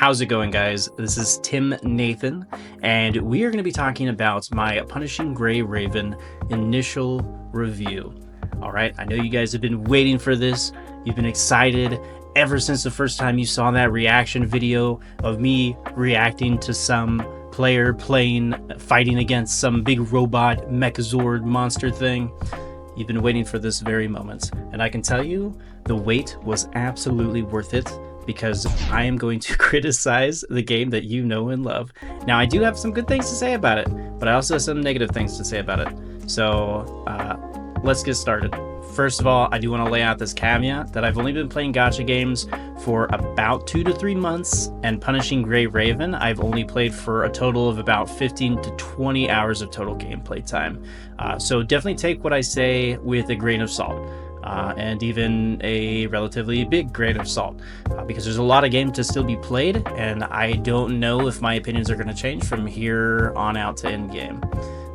How's it going, guys? This is Tim Nathan, and we are going to be talking about my Punishing Gray Raven initial review. All right, I know you guys have been waiting for this. You've been excited ever since the first time you saw that reaction video of me reacting to some player fighting against some big robot Mechazord monster thing. You've been waiting for this very moment, and I can tell you the wait was absolutely worth it, because I am going to criticize the game that you know and love. Now, I do have some good things to say about it, but I also have some negative things to say about it. So let's get started. First of all, I do want to lay out this caveat that I've only been playing gacha games for about 2 to 3 months, and Punishing Gray Raven I've only played for a total of about 15 to 20 hours of total gameplay time. So definitely take what I say with a grain of salt. And even a relatively big grain of salt, because there's a lot of game to still be played, and I don't know if my opinions are going to change from here on out to end game.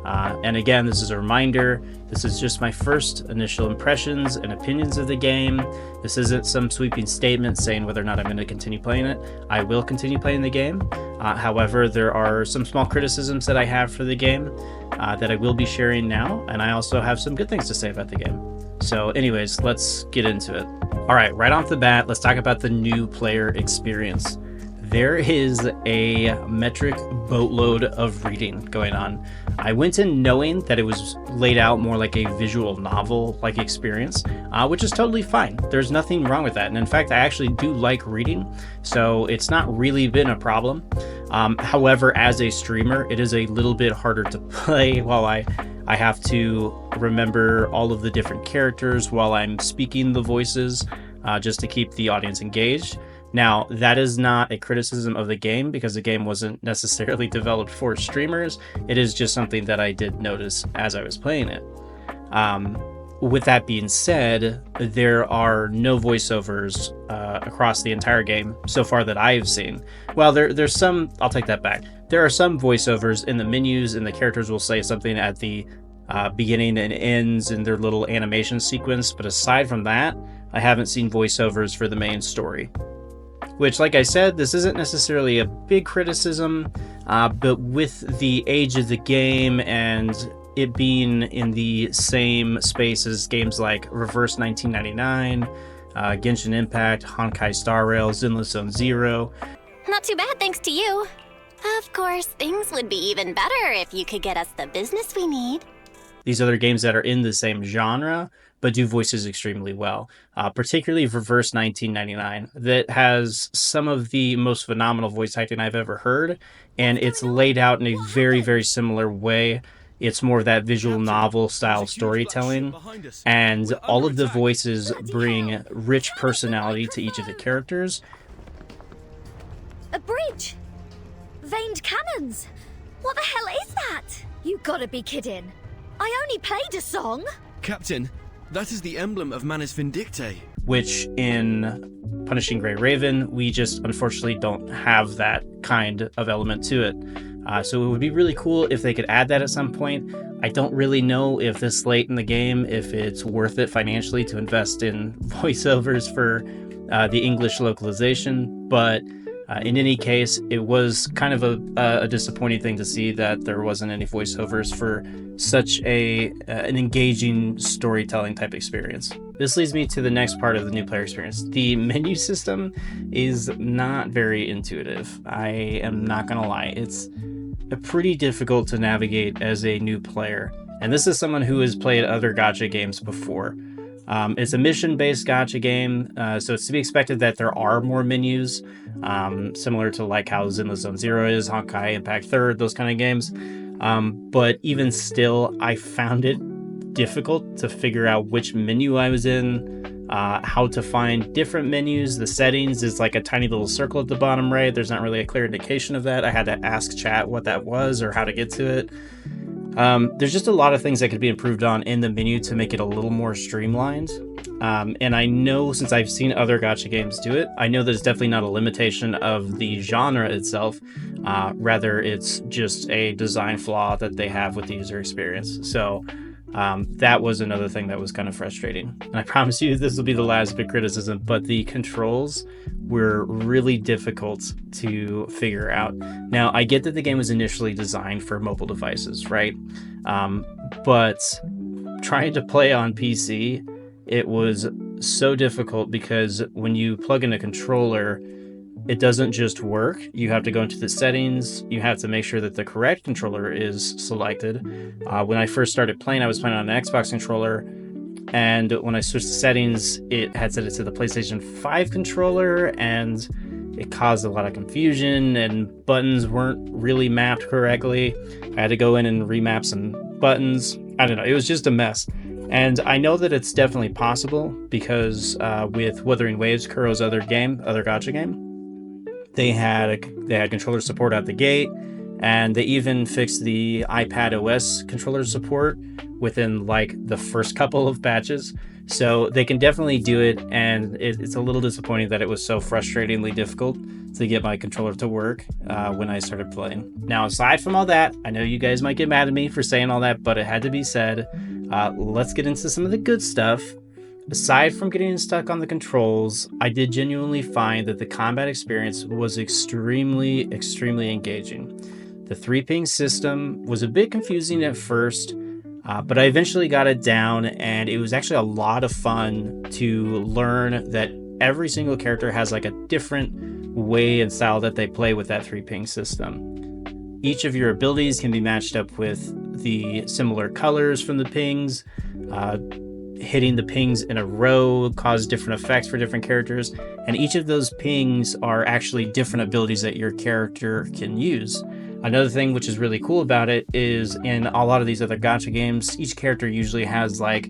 And again, this is a reminder, this is just my first initial impressions and opinions of the game. This isn't some sweeping statement saying whether or not I'm going to continue playing it. I will continue playing the game. However, there are some small criticisms that I have for the game that I will be sharing now, and I also have some good things to say about the game. So anyways, let's get into it. All right, right off the bat, let's talk about the new player experience. There is a metric boatload of reading going on. I went in knowing that it was laid out more like a visual novel-like experience, which is totally fine. There's nothing wrong with that. And in fact, I actually do like reading, so it's not really been a problem. However, as a streamer, it is a little bit harder to play while I have to remember all of the different characters while I'm speaking the voices, just to keep the audience engaged. Now, that is not a criticism of the game, because the game wasn't necessarily developed for streamers. It is just something that I did notice as I was playing it. With that being said, there are no voiceovers across the entire game so far that I've seen. Well, there's some, I'll take that back. There are some voiceovers in the menus, and the characters will say something at the beginning and ends in their little animation sequence, but aside from that, I haven't seen voiceovers for the main story. Which, like I said, this isn't necessarily a big criticism, but with the age of the game and it being in the same space as games like Reverse 1999, Genshin Impact, Honkai Star Rail, Zenless Zone Zero. Not too bad, thanks to you. Of course, things would be even better if you could get us the business we need. These other games that are in the same genre, but do voices extremely well, particularly Reverse 1999, that has some of the most phenomenal voice acting I've ever heard, and it's laid out in a very, very similar way. It's more of that visual novel style storytelling, and all of the voices bring rich personality to each of the characters. A bridge! Veined cannons! What the hell is that? You gotta be kidding. I only played a song! Captain, that is the emblem of Manus Vindictae. Which in Punishing Gray Raven, we just unfortunately don't have that kind of element to it. So it would be really cool if they could add that at some point. I don't really know if this late in the game, if it's worth it financially to invest in voiceovers for the English localization, but in any case, it was kind of a disappointing thing to see that there wasn't any voiceovers for such an engaging storytelling type experience. This leads me to the next part of the new player experience. The menu system is not very intuitive. I am not gonna lie. It's pretty difficult to navigate as a new player. And this is someone who has played other gacha games before. It's a mission-based gacha game, so it's to be expected that there are more menus, similar to like how Zenless Zone Zero is, Honkai Impact 3rd, those kind of games. But even still, I found it difficult to figure out which menu I was in, how to find different menus. The settings is like a tiny little circle at the bottom right. There's not really a clear indication of that. I had to ask chat what that was or how to get to it. There's just a lot of things that could be improved on in the menu to make it a little more streamlined. And I know, since I've seen other gacha games do it, I know that it's definitely not a limitation of the genre itself. Rather, it's just a design flaw that they have with the user experience. So That was another thing that was kind of frustrating. And I promise you this will be the last big criticism, but the controls were really difficult to figure out. Now, I get that the game was initially designed for mobile devices, right? But trying to play on PC, it was so difficult because when you plug in a controller, it doesn't just work. You have to go into the settings. You have to make sure that the correct controller is selected. When I first started playing, I was playing on an Xbox controller. And when I switched to settings, it had set it to the PlayStation 5 controller, and it caused a lot of confusion, and buttons weren't really mapped correctly. I had to go in and remap some buttons. I don't know. It was just a mess. And I know that it's definitely possible because with Wuthering Waves, Kuro's other Gacha game, they had controller support out the gate, and they even fixed the iPad OS controller support within like the first couple of batches. So they can definitely do it, and it's a little disappointing that it was so frustratingly difficult to get my controller to work when I started playing. Now, aside from all that, I know you guys might get mad at me for saying all that, but it had to be said. Let's get into some of the good stuff. Aside from getting stuck on the controls, I did genuinely find that the combat experience was extremely engaging. The 3-ping system was a bit confusing at first, but I eventually got it down, and it was actually a lot of fun to learn that every single character has like a different way and style that they play with that 3-ping system. Each of your abilities can be matched up with the similar colors from the pings. Hitting the pings in a row cause different effects for different characters, and each of those pings are actually different abilities that your character can use. Another thing which is really cool about it is in a lot of these other gacha games, each character usually has like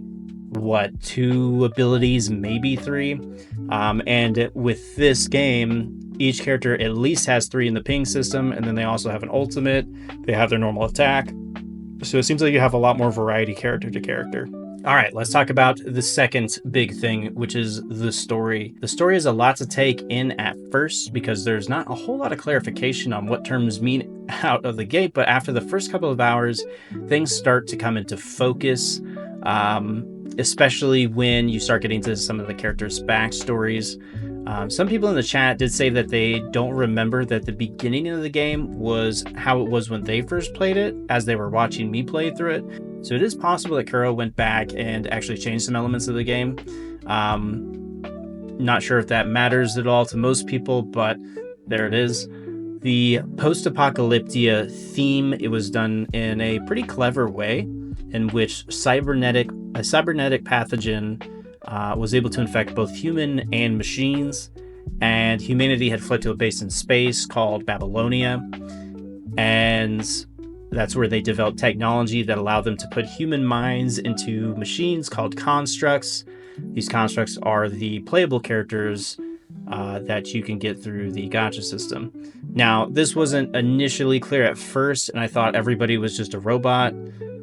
2 abilities, maybe 3, and with this game, each character at least has 3 in the ping system, and then they also have an ultimate. They have their normal attack, so it seems like you have a lot more variety character to character. All right, let's talk about the second big thing, which is the story. The story is a lot to take in at first because there's not a whole lot of clarification on what terms mean out of the gate, but after the first couple of hours, things start to come into focus, especially when you start getting to some of the characters' backstories. Some people in the chat did say that they don't remember that the beginning of the game was how it was when they first played it, as they were watching me play through it. So it is possible that Kuro went back and actually changed some elements of the game. Not sure if that matters at all to most people, but there it is. The post-apocalyptia theme, it was done in a pretty clever way in which a cybernetic pathogen was able to infect both human and machines, and humanity had fled to a base in space called Babylonia, and that's where they developed technology that allowed them to put human minds into machines called constructs. These constructs are the playable characters that you can get through the gacha system. Now, this wasn't initially clear at first, and I thought everybody was just a robot.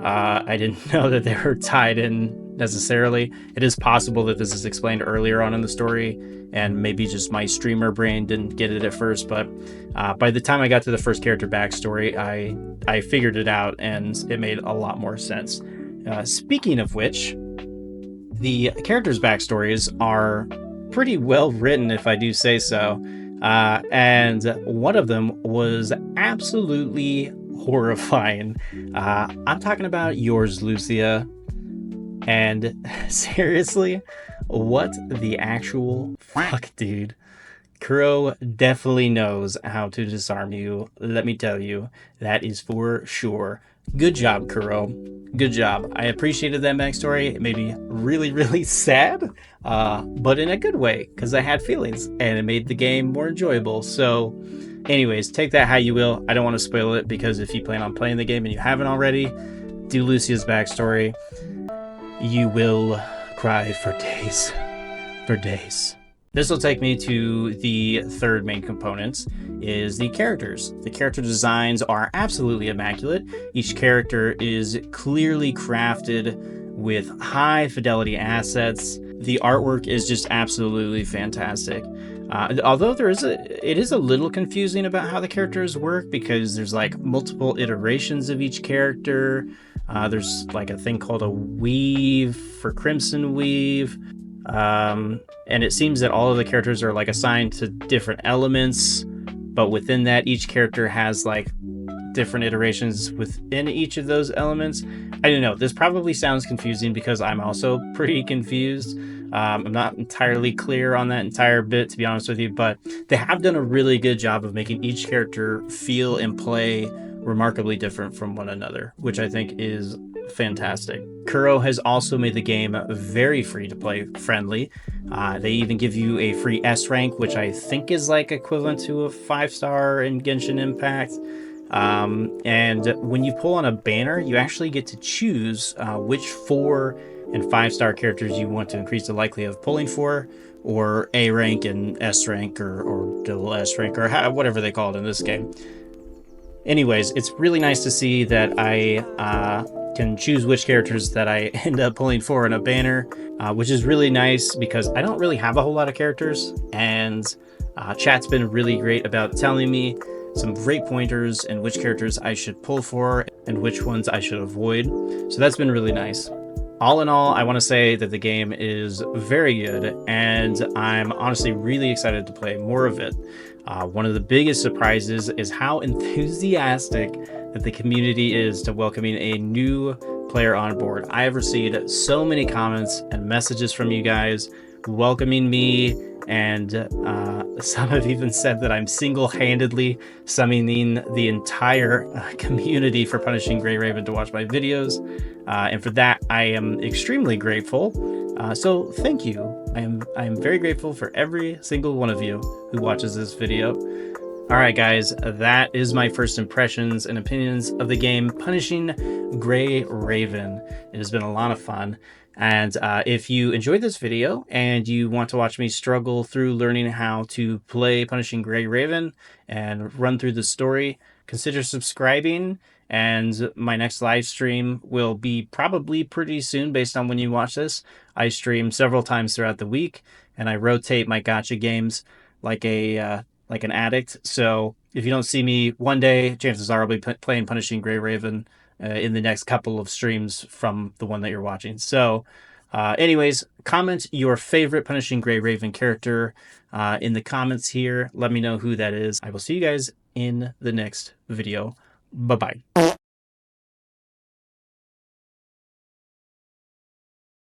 I didn't know that they were tied in necessarily. It is possible that this is explained earlier on in the story, and maybe just my streamer brain didn't get it at first, but by the time I got to the first character backstory, I figured it out, and it made a lot more sense. Speaking of which, the characters' backstories are pretty well written, if I do say so, and one of them was absolutely horrifying. I'm talking about yours, Lucia. And seriously, what the actual fuck, dude? Kuro definitely knows how to disarm you. Let me tell you, that is for sure. Good job, Kuro. Good job. I appreciated that backstory. It made me really sad, but in a good way, because I had feelings, and it made the game more enjoyable. So anyways, take that how you will. I don't want to spoil it, because if you plan on playing the game and you haven't already, do Lucia's backstory. You will cry for days. For days. This will take me to the third main component, is the characters. The character designs are absolutely immaculate. Each character is clearly crafted with high fidelity assets. The artwork is just absolutely fantastic. Although it is a little confusing about how the characters work, because there's like multiple iterations of each character. There's like a thing called a weave for Crimson Weave. And it seems that all of the characters are like assigned to different elements, but within that, each character has like different iterations within each of those elements. I don't know. This probably sounds confusing because I'm also pretty confused. I'm not entirely clear on that entire bit, to be honest with you, but they have done a really good job of making each character feel and play remarkably different from one another, which I think is fantastic. Kuro has also made the game very free to play friendly. They even give you a free S rank, which I think is like equivalent to a 5-star in Genshin Impact. And when you pull on a banner, you actually get to choose which 4 and 5-star characters you want to increase the likelihood of pulling for, or A rank and S rank, or double S rank, or whatever they call it in this game. Anyways, it's really nice to see that I can choose which characters that I end up pulling for in a banner, which is really nice because I don't really have a whole lot of characters, and chat's been really great about telling me some great pointers and which characters I should pull for and which ones I should avoid. So that's been really nice. All in all, I want to say that the game is very good, and I'm honestly really excited to play more of it. One of the biggest surprises is how enthusiastic that the community is to welcoming a new player on board. I have received so many comments and messages from you guys welcoming me, and some have even said that I'm single-handedly summoning the entire community for Punishing Gray Raven to watch my videos, and for that I am extremely grateful. So thank you. I am very grateful for every single one of you who watches this video. Alright guys, that is my first impressions and opinions of the game Punishing Gray Raven. It has been a lot of fun. And if you enjoyed this video and you want to watch me struggle through learning how to play Punishing Gray Raven and run through the story, consider subscribing. And my next live stream will be probably pretty soon based on when you watch this. I stream several times throughout the week, and I rotate my gacha games like an addict. So if you don't see me one day, chances are I'll be playing Punishing Gray Raven in the next couple of streams from the one that you're watching. So anyways, comment your favorite Punishing Gray Raven character in the comments here. Let me know who that is. I will see you guys in the next video. Bye-bye.